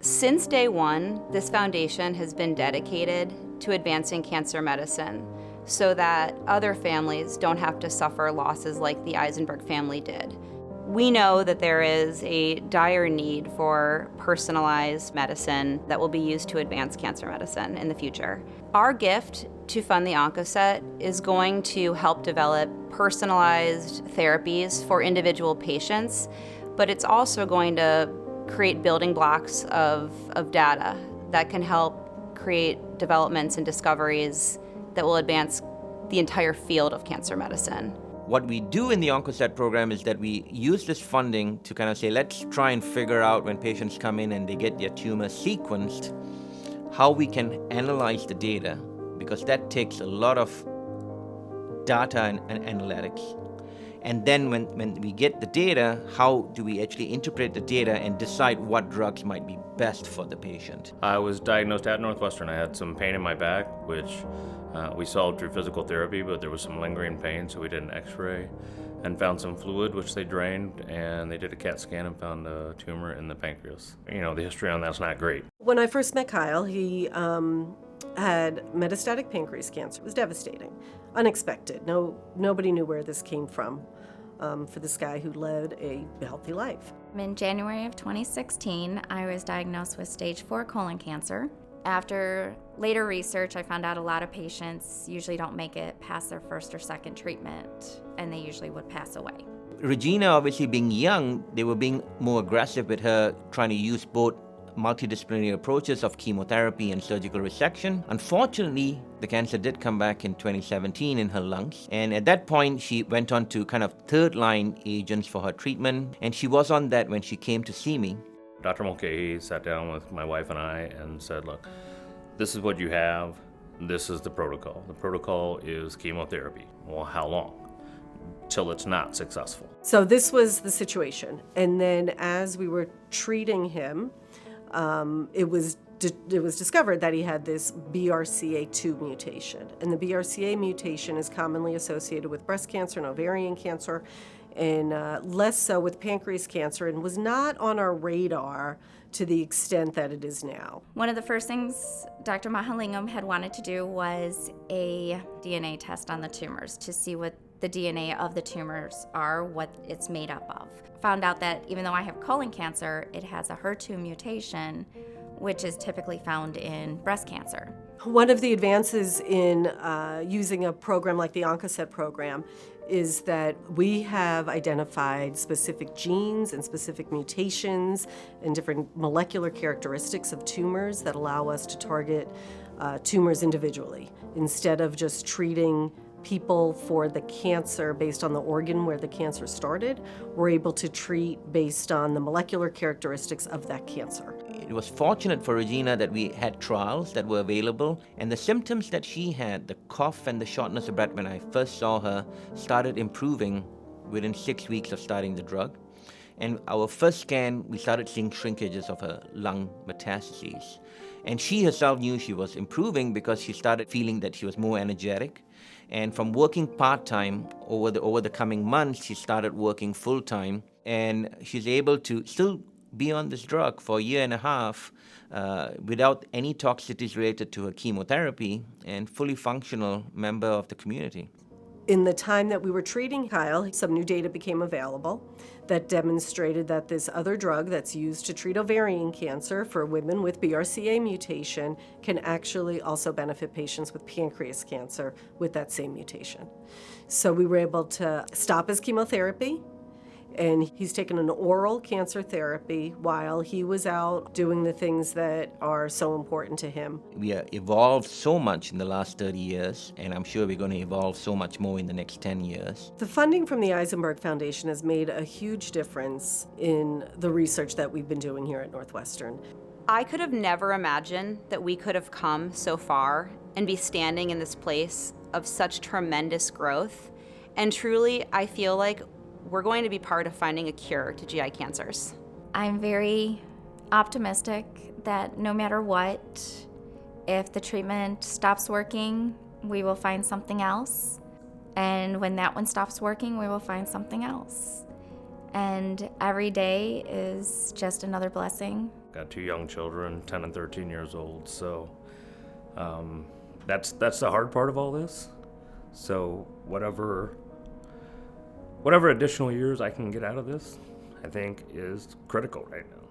Since day one, this foundation has been dedicated to advancing cancer medicine so that other families don't have to suffer losses like the Eisenberg family did. We know that there is a dire need for personalized medicine that will be used to advance cancer medicine in the future. Our gift to fund the Oncoset is going to help develop personalized therapies for individual patients, but it's also going to create building blocks of data that can help create developments and discoveries that will advance the entire field of cancer medicine. What we do in the Oncoset program is that we use this funding to kind of say, let's try and figure out when patients come in and they get their tumor sequenced, how we can analyze the data, because that takes a lot of data and analytics. And then when we get the data, how do we actually interpret the data and decide what drugs might be best for the patient? I was diagnosed at Northwestern. I had some pain in my back, which we solved through physical therapy, but there was some lingering pain, so we did an x-ray and found some fluid, which they drained, and they did a CAT scan and found a tumor in the pancreas. You know, the history on that's not great. When I first met Kyle, he had metastatic pancreas cancer. It was devastating, unexpected. Nobody knew where this came from for this guy who led a healthy life. In January of 2016, I was diagnosed with stage 4 colon cancer. After later research, I found out a lot of patients usually don't make it past their first or second treatment, and they usually would pass away. Regina, obviously being young, they were being more aggressive with her, trying to use both multidisciplinary approaches of chemotherapy and surgical resection. Unfortunately, the cancer did come back in 2017 in her lungs, and at that point she went on to kind of third-line agents for her treatment, and she was on that when she came to see me. Dr. Mulcahy sat down with my wife and I and said, look, this is what you have, this is the protocol. The protocol is chemotherapy. Well, how long? Till it's not successful. So this was the situation. And then as we were treating him, it was discovered that he had this BRCA2 mutation. And the BRCA mutation is commonly associated with breast cancer and ovarian cancer, and less so with pancreas cancer, and was not on our radar to the extent that it is now. One of the first things Dr. Mahalingam had wanted to do was a DNA test on the tumors to see what the DNA of the tumors are, what it's made up of. Found out that even though I have colon cancer, it has a HER2 mutation, which is typically found in breast cancer. One of the advances in using a program like the Oncoset program is that we have identified specific genes and specific mutations and different molecular characteristics of tumors that allow us to target tumors individually instead of just treating people for the cancer based on the organ where the cancer started. We're able to treat based on the molecular characteristics of that cancer. It was fortunate for Regina that we had trials that were available, and the symptoms that she had, the cough and the shortness of breath when I first saw her, started improving within 6 weeks of starting the drug. And our first scan, we started seeing shrinkages of her lung metastases. And she herself knew she was improving because she started feeling that she was more energetic. And from working part-time over the coming months, she started working full-time. And she's able to still be on this drug for a year and a half without any toxicities related to her chemotherapy, and fully functional member of the community. In the time that we were treating Kyle, some new data became available that demonstrated that this other drug that's used to treat ovarian cancer for women with BRCA mutation can actually also benefit patients with pancreas cancer with that same mutation. So we were able to stop his chemotherapy, and he's taken an oral cancer therapy while he was out doing the things that are so important to him. We have evolved so much in the last 30 years, and I'm sure we're going to evolve so much more in the next 10 years. The funding from the Eisenberg Foundation has made a huge difference in the research that we've been doing here at Northwestern. I could have never imagined that we could have come so far and be standing in this place of such tremendous growth. And truly, I feel like we're going to be part of finding a cure to GI cancers. I'm very optimistic that no matter what, if the treatment stops working, we will find something else. And when that one stops working, we will find something else. And every day is just another blessing. Got 2 young children, 10 and 13 years old. So that's the hard part of all this. So whatever additional years I can get out of this, I think is critical right now.